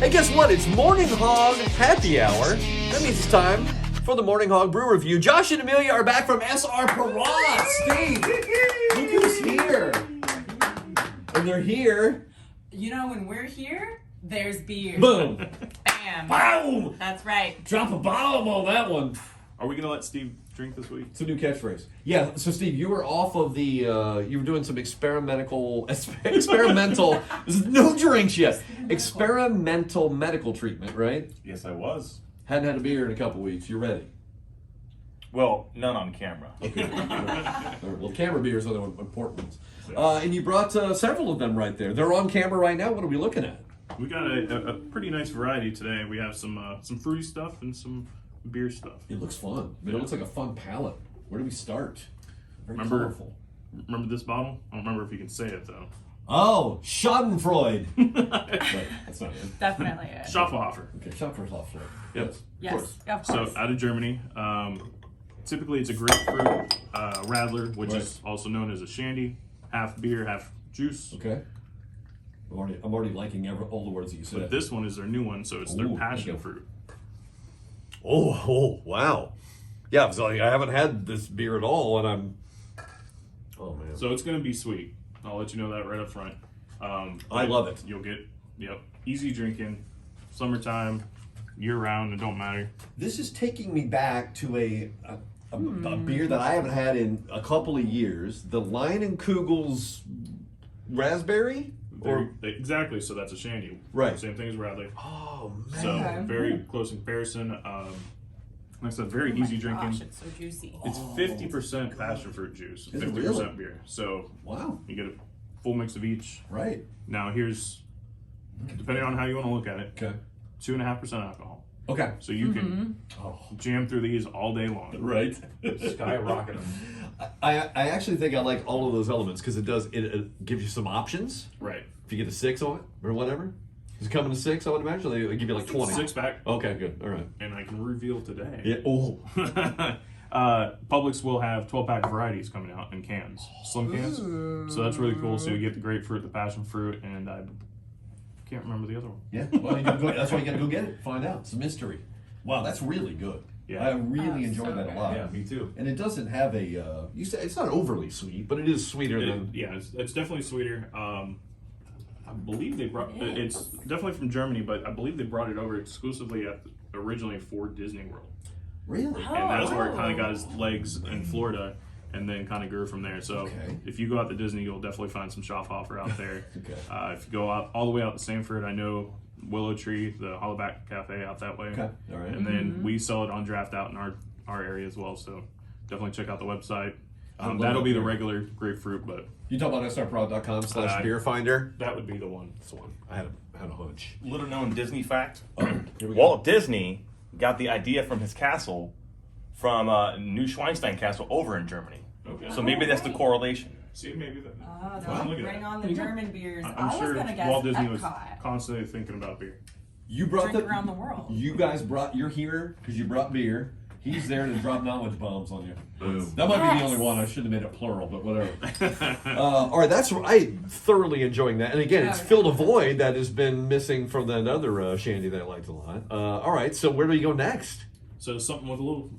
Hey, guess what? It's Morning Hog Happy Hour. That means it's time for the Morning Hog Brew Review. Josh and Amelia are back from SR Perrott. Steve, look who's here. And they're here. You know, when we're here, there's beer. Boom. Bam. Boom. That's right. Drop a bomb on that one. Are we going to let Steve drink this week? It's a new catchphrase. Yeah, so Steve, you were off of the, you were doing some experimental, no drinks yet. Experimental medical treatment, right? Yes, I was. Hadn't had a beer in a couple weeks. You're ready. Well, none on camera. Okay. Well, camera beers are the important ones. And you brought several of them right there. They're on camera right now. What are we looking at? We got a pretty nice variety today. We have some fruity stuff and some beer stuff. It looks fun. I mean, it looks like a fun palette. Where do we start? Very colorful. Remember this bottle? I don't remember if you can say it, though. Oh, Schadenfreude. Right, that's not it. Definitely it. Schaffelhofer. Okay, Schadenfreude. Yep. Yes, Of course. of So, course. out of Germany. Typically, it's a grapefruit radler, which is also known as a shandy. Half beer, half juice. Okay. I'm already liking all the words that you said. But this one is their new one, so it's their Ooh, passion okay. fruit. Oh, wow. Yeah, so I haven't had this beer at all, and I'm... Oh, man. So it's going to be sweet. I'll let you know that right up front. I love it. You'll get, easy drinking, summertime, year round, it don't matter. This is taking me back to a beer that I haven't had in a couple of years. The Lion & Kugel's Raspberry? Exactly, so that's a shandy. Right. Same thing as Radler. Oh, man. So very close in comparison. Like I said, very easy drinking. Gosh, it's so juicy. It's 50% passion fruit juice, Is it 50% really? beer. So Wow. you get a full mix of each. Right. Now here's, depending on how you want to look at it, Okay. 2.5% alcohol. Okay. So you can Oh. jam through these all day long. Right. Skyrocketing. I actually think I like all of those elements because it gives you some options. Right. If you get a 6 on it or whatever. Does it come in a 6, I would imagine? Or they give you like 20. 6-pack. Okay, good. All right. And I can reveal today. Yeah. Oh. Publix will have 12-pack varieties coming out in cans, slim cans. So that's really cool. So you get the grapefruit, the passion fruit, and I can't remember the other one. Yeah. Well, that's why you got to go get it. Find out. It's a mystery. Wow, that's really good. Yeah. I really Oh, enjoy so that a good. lot. Yeah, me too. And it doesn't have a. You say it's not overly sweet, but it is sweeter than. It's definitely sweeter. I believe they brought it's definitely from Germany, but I believe they brought it over exclusively originally for Disney World, Really. and that's where it kind of got its legs in Florida, and then kind of grew from there. So Okay. if you go out to Disney, you'll definitely find some Schaffhofer out there. Okay. If you go out all the way out to Sanford, I know Willow Tree, the Hollaback Cafe out that way. Okay. All right. And then we sell it on draft out in our area as well. So definitely check out the website. love That'll that be the beer. regular grapefruit, but You talk about srprod.com/beer finder. that would be the one. That's the one. I had a hunch. Little known Disney fact. Here we go. Walt Disney got the idea from his castle from Neuschwanstein Castle over in Germany. Okay. So maybe that's the correlation. See, maybe that. Oh, Wow, don't look at bring that. on the German beers. I'm I was sure going to guess Walt Disney was Epcot. constantly thinking about beer. You brought Drink around the world. You guys you're here because you brought beer. He's there to drop knowledge bombs on you. Boom. That might be the only one. I shouldn't have made it plural, but whatever. All right, I'm thoroughly enjoying that. And again, it's filled a void that has been missing from that other shandy that I liked a lot. All right, so where do we go next? So something with a little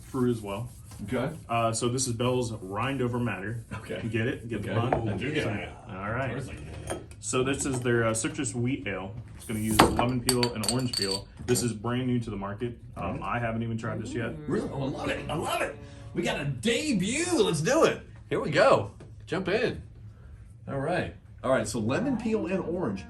fruit as well. Okay. So this is Bell's Rind Over Matter. Okay. You get it? Get the Okay. pun? I do get it. All right. So this is their citrus wheat ale. It's going to use lemon peel and orange peel. This is brand new to the market. I haven't even tried this yet. Really? Oh, I love it. I love it. We got a debut. Let's do it. Here we go. Jump in. All right. All right, so lemon peel and orange.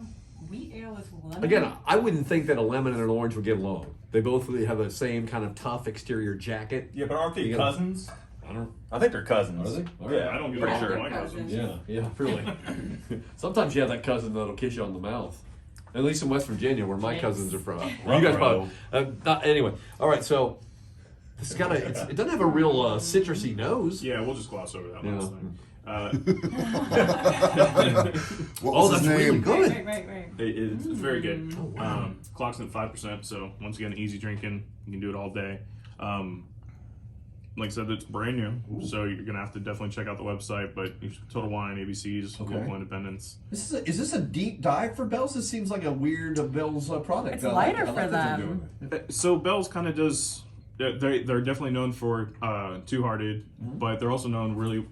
Wheat ale is lemon. Again, I wouldn't think that a lemon and an orange would get along. They both really have the same kind of tough exterior jacket. Yeah, but aren't they You gotta- cousins? I don't. I think they're cousins. Are they? All Yeah, right. I don't get pretty along with sure. my cousins. Yeah, really. Sometimes you have that cousin that'll kiss you on the mouth. At least in West Virginia, where my Yikes. cousins are from. You Ruh-roh. guys probably. Anyway, all right. So it's got it doesn't have a real citrusy nose. Yeah, we'll just gloss over that Yeah. last thing. What Oh, was that's his really name? good. Right. It's very good. Oh, wow. Clock's at 5%, so once again, easy drinking. You can do it all day. like I said, it's brand new, so you're gonna have to definitely check out the website. But Total Wine, ABC's, Okay. Local Independents. Is this a deep dive for Bell's? This seems like a weird Bell's product. It's I like it. lighter I like for that they're them. doing it. So Bell's kind of does. They're definitely known for Two Hearted, but they're also known really,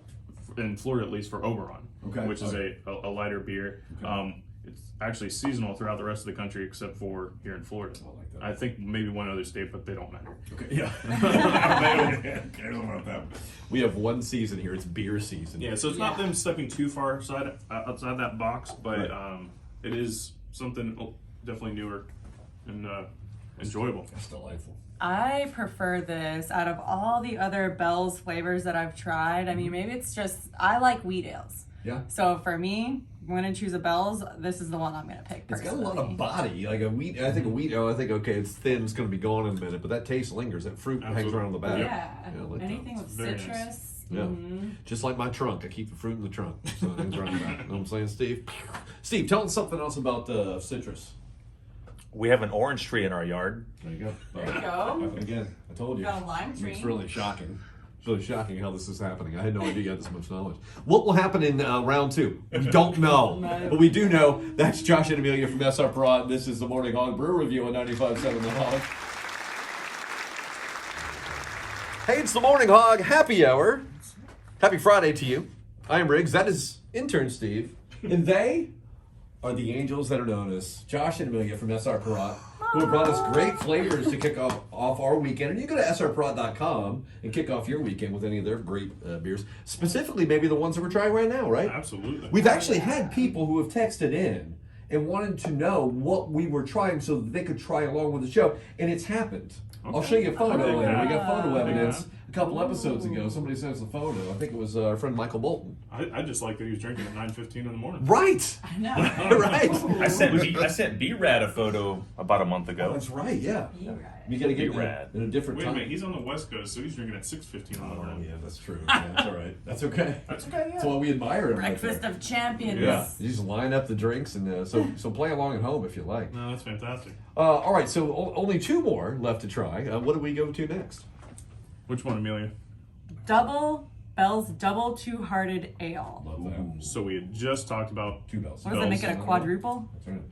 in Florida at least, for Oberon, Okay. which is a lighter beer. Okay. It's actually seasonal throughout the rest of the country except for here in Florida. I like that. I think maybe one other state, but they don't matter. Okay. Yeah. I don't know about that. We have one season here. It's beer season. Yeah, so it's not Yeah. them stepping too far outside that box, but Right. it is something definitely newer and enjoyable. That's delightful. I prefer this out of all the other Bell's flavors that I've tried. I mean, maybe it's just I like wheat ales. Yeah. So for me, I'm gonna choose a Bell's. This is the one I'm gonna pick. It's got a Personally. lot of body, like a wheat. I think a wheat. Oh, I think okay, it's thin. It's going to be gone in a minute, but that taste lingers. That fruit hangs Absolutely. around on the back. Yeah. Yeah, I like that. Anything with Very nice. citrus. Yeah. Mhm. Just like my trunk, I keep the fruit in the trunk. So it hangs around the back. You know what I'm saying, Steve? Steve, tell us something else about citrus. We have an orange tree in our yard. There you go. There you go. Again, I told you. Got a lime tree. It's really shocking. It's really shocking how this is happening. I had no idea you had this much knowledge. What will happen in round two? We don't know. But we do know that's Josh and Amelia from SR Perrott. This is the Morning Hog Brew Review on 95.7 The Hog. Hey, it's the Morning Hog Happy Hour. Happy Friday to you. I am Riggs. That is intern Steve. And they are the angels that are known as Josh and Amelia from SR Perrott, who have brought us great flavors to kick off our weekend. And you go to srperrott.com and kick off your weekend with any of their great beers, specifically maybe the ones that we're trying right now, right? Absolutely. We've actually had people who have texted in and wanted to know what we were trying so that they could try along with the show, and it's happened. I'll Okay. show you a photo Okay. later. We got photo evidence Yeah. a couple episodes ago. Somebody sent us a photo. I think it was our friend Michael Bolton. I just like that he was drinking at 9:15 in the morning. Right! I know. Right! I sent B-Rad a photo about a month Oh, ago. that's right, yeah. You're right. You gotta get Rad. in a different Wait a time. minute, he's on the West Coast, so he's drinking at 6:15 in the Oh, morning. yeah, that's true. Yeah, that's all right. That's okay. That's okay. That's why we admire him. Breakfast right there. of champions. Yeah, you just line up the drinks and so play along at home if you like. No, that's fantastic. All right, so only two more left to try. What do we go to next? Which one, Amelia? Bell's Double Two-Hearted Ale. Love that. So we had just talked about Two bells. What does that make it, a quadruple? That's right.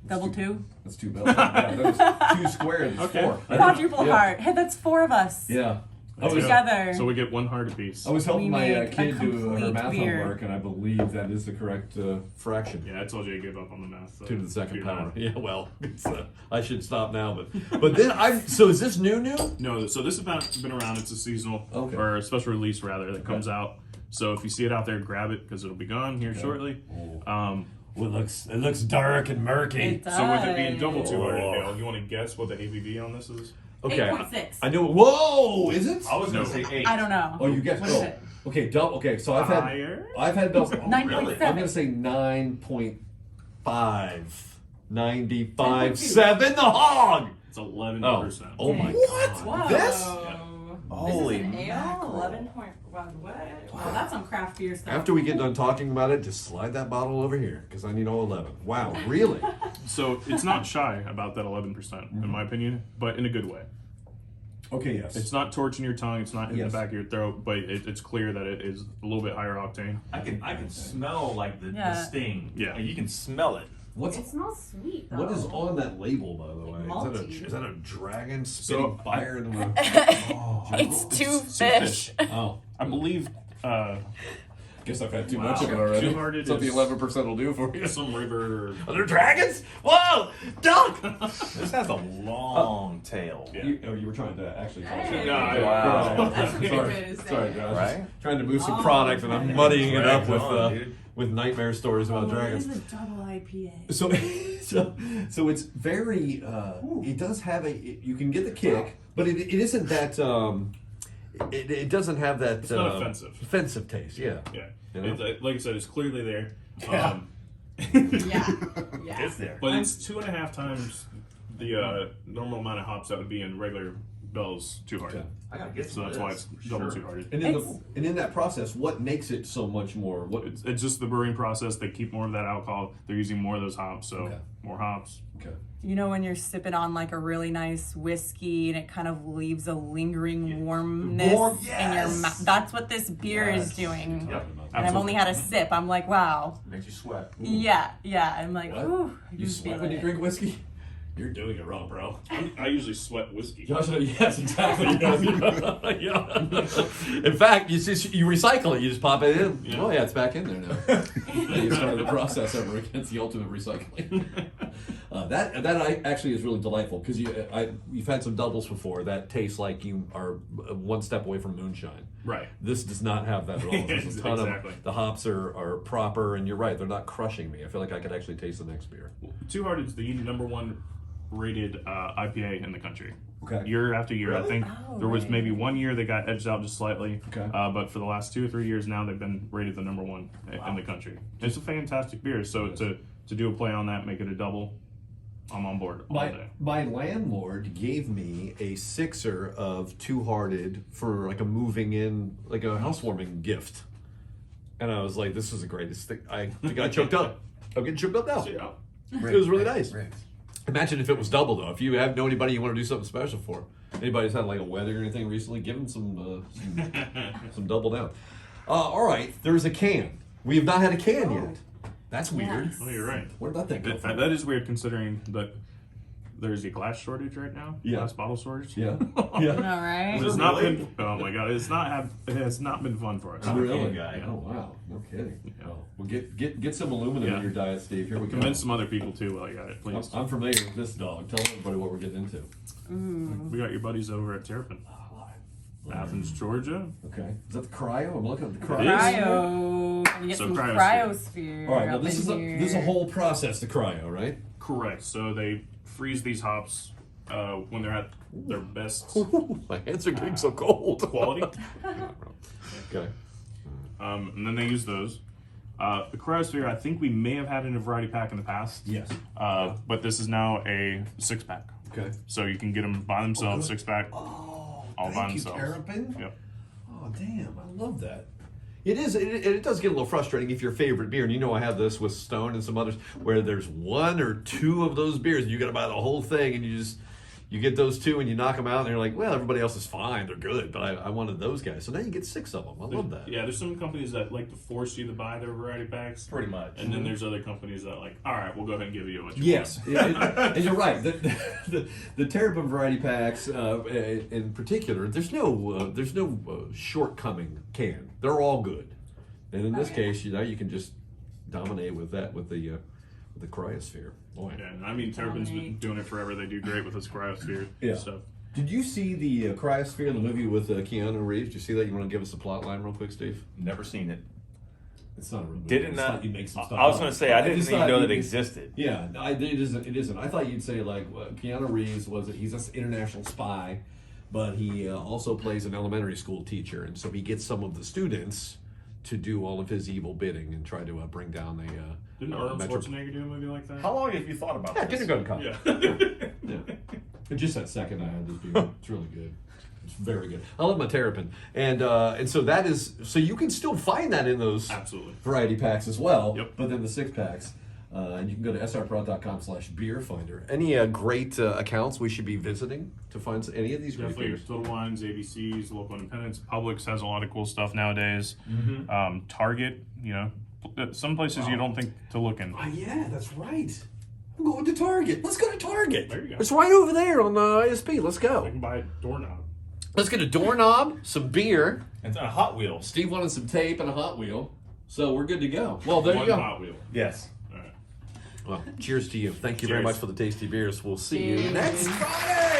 Double two? That's two bells. Yeah, that was two squared. That's Okay. four. Quadruple Yeah. heart. Hey, that's four of us. Yeah. I was, Together. So we get one heart apiece. I was helping We my make a kid do her complete math beer. homework, and I believe that is the correct fraction. Yeah, I told you I gave up on the math. So 2 to the second do power. that. Yeah, well, it's, I should stop now, but then so is this new? No, so this has been around. It's a seasonal Okay. or a special release rather that comes out. So if you see it out there, grab it because it'll be gone here shortly. Well, it looks dark and murky. It does. So with it being double two-hearted Oh. ale, you want to guess what the ABV on this is? Okay, 8.6. I know. Whoa, is it? I was No. gonna say 8. I don't know. Oh, you guessed. What is Oh, it? okay, double. Okay, so Higher? I've had bells. 9.7. I'm gonna say 9.5, 95.7. The hog. It's 11%. Oh my Whoa. God! This Holy This is an ale? mackerel. 11 point. Wow, what? Wow, that's some craft beer stuff. after we get done talking about it, just slide that bottle over here because I need all 11. Wow, really? So it's not shy about that 11%, in my opinion, but in a good way. Okay, yes. It's not torching your tongue. It's not in Yes. the back of your throat, but it's clear that it is a little bit higher octane. I can smell like the Yeah. sting. Yeah. Like, you can smell it. What's It smells sweet, though. what is on that label, by the way? Malty. Is that a dragon spitting So, fire in the? Oh, It's two It's fish. oh. I believe Guess I've had too Wow. much of it already. Two-hearted That's what the is- 11% will do for you. some river. Are there dragons? Whoa! Duck! This has a long tail. Yeah. You were trying to actually tell us. Hey. No, Wow. That's what Sorry. you're gonna say. Sorry, Josh. Right? Trying to move some Long product and I'm muddying it up Drags on, with nightmare stories about Oh, dragons. It is a double IPA. So it's very. It does have you can get the kick, but it isn't that. It doesn't have that. It's not offensive. Offensive taste, yeah. Yeah. You know? It's, like I said, it's clearly there. Yeah. It's there. But it's 2.5 times the normal amount of hops that would be in regular Bell's Two Hearted. Okay. I gotta get So some that's of why this, it's for double sure. Two Hearted. And in that process, what makes it so much more? What? It's just the brewing process. They keep more of that alcohol. They're using more of those hops, so Okay. more hops. Okay. You know when you're sipping on like a really nice whiskey and it kind of leaves a lingering warmness Warm- in your yes. mouth. That's what this beer is Yes. doing. Yep. And I've only had a sip. I'm like, wow. Makes you sweat. Yeah. I'm like, What? ooh. You sweat when you drink whiskey? You're doing it wrong, bro. I usually sweat whiskey. Josh, yes, exactly. Yeah. In fact, you recycle it. You just pop it in. Yeah. Oh yeah, it's back in there now. You started the process over against the ultimate recycling. That actually is really delightful because you've had some doubles before that taste like you are one step away from moonshine. Right. This does not have that at all. There's a ton Exactly. of the hops are proper, and you're right, they're not crushing me. I feel like I could actually taste the next beer. Two Hearted's the #1 rated IPA in the country. Okay. Year after year, I Really? think Oh, there was right. maybe 1 year they got edged out just slightly. Okay. But for the last 2 or 3 years now, they've been rated the #1 in the country. It's a fantastic beer. So to do a play on that, make it a double, I'm on board all day. My landlord gave me a sixer of Two Hearted for like a moving in, like a housewarming gift. And I was like, this is the greatest thing. I think I choked up. I'm getting choked up now. Yeah. It was really nice. Right. Imagine if it was double though. If you know anybody you want to do something special for, anybody's had like a wedding or anything recently, give them some double down. All right, there's a can. We have not had a can yet. That's weird. Yes. Oh, you're right. Where did that thing come from? That is weird considering that there's a glass shortage right now. Yeah. Glass bottle shortage. Yeah. All Yeah. right. It's not been. Oh my god! It has not been fun for us. Really? guy. Oh wow. No kidding. Yeah. Oh, well, get some aluminum Yeah. in your diet, Steve. Here we go. Convince some other people too while you got it, please. I'm familiar with this dog. Tell everybody what we're getting into. We got your buddies over at Terrapin, Athens, Georgia. Okay. Is that the cryo? I'm looking at the It cryo. is. Cryo. Can we get So some cryosphere. cryosphere? All right. Now up this in is a here? whole process. The cryo, right? Correct. So they freeze these hops when they're at their best My hands are getting so cold. quality, Okay. and then they use those. The cryosphere, I think we may have had in a variety pack in the past. Yes. But this is now a 6-pack. Okay. So you can get them by themselves, 6-pack. Oh, All by thank you, themselves. Terrapin. Yep. Oh, damn! I love that. It is. It does get a little frustrating if your favorite beer, and you know I have this with Stone and some others, where there's 1 or 2 of those beers, and you got to buy the whole thing, and you get those 2 and you knock them out, and you're like, well, everybody else is fine, they're good, but I wanted those guys. So now you get 6 of them. I love that. Yeah, there's some companies that like to force you to buy their variety packs. Pretty much. And then there's other companies that like, all right, we'll go ahead and give you what you Yes, want. and you're right. The Terrapin variety packs, in particular, there's no shortcoming can. They're all good, and in this case, you can just dominate with that with the cryosphere. Boy. Yeah, and I mean, Terrapin's been doing it forever. They do great with this cryosphere Yeah. stuff. Did you see the Cryosphere, the movie with Keanu Reeves? Did you see that? You want to give us a plot line real quick, Steve? Never seen it. It's not a real movie. Did it It's not? You make some stuff I was up. going to say, I didn't It's even not- know that it existed. Yeah, it isn't. It isn't. I thought you'd say like Keanu Reeves he's an international spy, but he also plays an elementary school teacher, and so he gets some of the students to do all of his evil bidding and try to bring down the. Didn't Arnold Schwarzenegger do a movie like that? How long have you thought about Yeah, this? kindergarten cop. Yeah. Yeah. And just that second I had this beer. It's really good. It's very good. I love my Terrapin. And so that is, so you can still find that in those Absolutely. variety packs as well. Yep. But then the 6-packs. And you can go to srprod.com/beer finder. Any great accounts we should be visiting to find any of these great Definitely beers? Total Wines, ABCs, local independents. Publix has a lot of cool stuff nowadays. Mm-hmm. Target, some places you don't think to look in. Oh, yeah, that's right. I'm going to Target. Let's go to Target. There you go. It's right over there on the ISP. Let's You go. can buy a doorknob. Let's get a doorknob, some beer. It's on Hot Wheels. Steve wanted some tape and a Hot Wheel. So we're good to go. Well, there you One go. Hot Wheel. Yes. All right. Well, cheers to you. Thank you very Cheers. much for the tasty beers. We'll see you Cheers. next Friday.